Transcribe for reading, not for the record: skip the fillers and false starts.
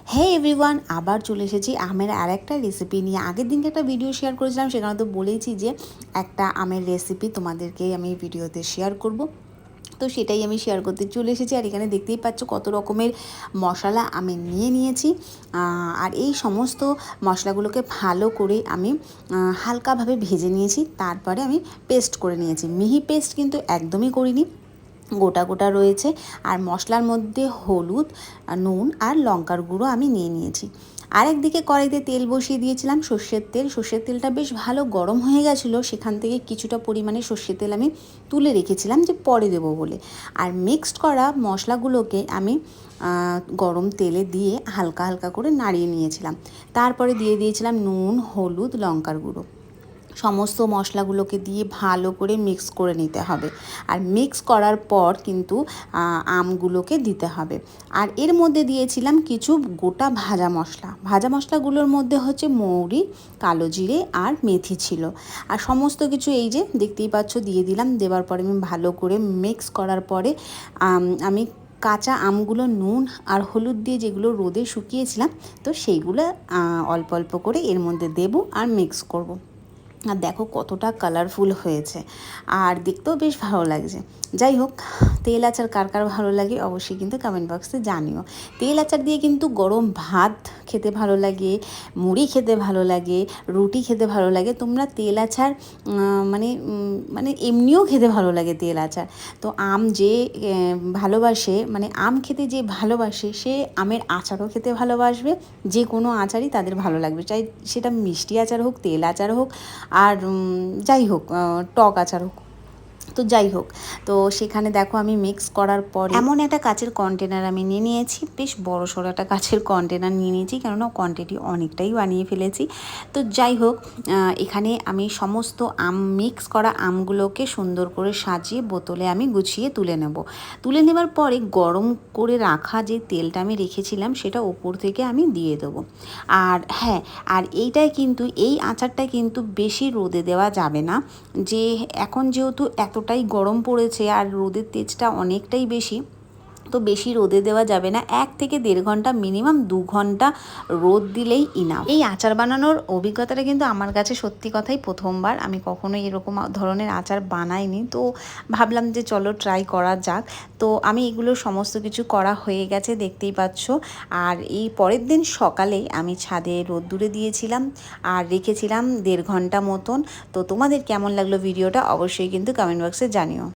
হে everyone, আবার চলে এসেছি আমের আরেকটা রেসিপি নিয়ে। আগের দিনকে একটা ভিডিও শেয়ার করেছিলাম, সেখানে তো বলেইছি যে একটা আমের রেসিপি তোমাদেরকে আমি ভিডিওতে শেয়ার করব। তো সেটাই আমি শেয়ার করতে চলে এসেছি। আর এখানে দেখতেই পাচ্ছ কত রকমের মশলা আমি নিয়ে নিয়েছি। আর এই সমস্ত মশলাগুলোকে ভালো করে আমি হালকাভাবে ভেজে নিয়েছি। তারপরে আমি পেস্ট করে নিয়েছি। মিহি পেস্ট কিন্তু একদমই করিনি, গোটা গোটা রয়েছে। আর মশলার মধ্যে হলুদ, নুন আর লঙ্কার গুঁড়ো আমি নিয়ে নিয়েছি। আরেকদিকে কড়াইতে তেল বসিয়ে দিয়েছিলাম, সর্ষের তেল। সর্ষের তেলটা বেশ ভালো গরম হয়ে গেছিলো, সেখান থেকে কিছুটা পরিমাণে সর্ষের তেল আমি তুলে রেখেছিলাম যে পরে দেবো বলে। আর মিক্সড করা মশলাগুলোকে আমি গরম তেলে দিয়ে হালকা হালকা করে নাড়িয়ে নিয়েছিলাম। তারপরে দিয়ে দিয়েছিলাম নুন, হলুদ, লঙ্কার গুঁড়ো। সমস্ত মশলাগুলোকে দিয়ে ভালো করে মিক্স করে নিতে হবে। আর মিক্স করার পর কিন্তু আমগুলোকে দিতে হবে। আর এর মধ্যে দিয়েছিলাম কিছু গোটা ভাজা মশলা। ভাজা মশলাগুলোর মধ্যে হচ্ছে মৌরি, কালো জিরে আর মেথি ছিল। আর সমস্ত কিছু এই যে দেখতেই পাচ্ছ দিয়ে দিলাম। দেওয়ার পরে আমি ভালো করে মিক্স করার পরে আমি কাঁচা আমগুলো নুন আর হলুদ দিয়ে যেগুলো রোদে শুকিয়েছিলাম, তো সেইগুলো অল্প অল্প করে এর মধ্যে দেবো আর মিক্স করব। আর দেখো কতটা কালারফুল হয়েছে, আর দেখতেও বেশ ভালো লাগছে। যাই হোক, তেল আচার কার কার ভালো লাগে অবশ্যই কিন্তু কমেন্ট বক্সে জানিও। তেল আচার দিয়ে কিন্তু গরম ভাত খেতে ভালো লাগে, মুড়ি খেতে ভালো লাগে, রুটি খেতে ভালো লাগে। তোমরা তেল আচার মানে মানে এমনিও খেতে ভালো লাগে তেল আচার। তো আম যে ভালোবাসে, মানে আম খেতে যে ভালোবাসে, সে আমের আচারও খেতে ভালোবাসবে। যে কোনো আচারই তাদের ভালো লাগবে, চাই সেটা মিষ্টি আচার হোক, তেল আচার হোক, আর যাই হোক টক আচার হোক। তো যাই হোক, তো সেখানে দেখো আমি মিক্স করার পর এমন একটা কাচের কন্টেনার আমি নিয়ে নিয়েছি। বেশ বড় সড়ো একটা কাচের কন্টেনার নিয়ে নিয়েছি, কেননা কোয়ান্টিটি অনেকটাই বানিয়ে ফেলেছি। তো যাই হোক, এখানে আমি সমস্ত আম মিক্স করা আমগুলোকে সুন্দর করে সাজিয়ে বোতলে আমি গুছিয়ে তুলে নেব। তুলে নেবার পরে গরম করে রাখা যে তেলটা আমি রেখেছিলাম, সেটা ওপর থেকে আমি দিয়ে দেবো। আর হ্যাঁ, আর এইটাই কিন্তু, এই আচারটা কিন্তু বেশি রোদে দেওয়া যাবে না। যে এখন যেহেতু এতটাই গরম পড়েছে আর রোদের তেজটা অনেকটাই বেশি, তো বেশি রোদে দেওয়া যাবে না। 1 থেকে 1.5 ঘন্টা, মিনিমাম 2 ঘন্টা রোদ দিলেই ইনাফ। এই আচার বানানোর অভিজ্ঞতাটা কিন্তু আমার কাছে সত্যি কথাই প্রথমবার। আমি কখনোই এরকম ধরনের আচার বানাইনি, তো ভাবলাম যে চলো ট্রাই করা যাক। তো আমি এগুলো সমস্ত কিছু করা হয়ে গেছে, দেখতেই পাচ্ছ। আর এই পরের দিন সকালেই আমি ছাদে রোদ্দুরে দিয়েছিলাম আর রেখেছিলাম 1.5 ঘন্টা মতন। তো তোমাদের কেমন লাগলো ভিডিওটা অবশ্যই কিন্তু কমেন্ট বক্সে জানিও।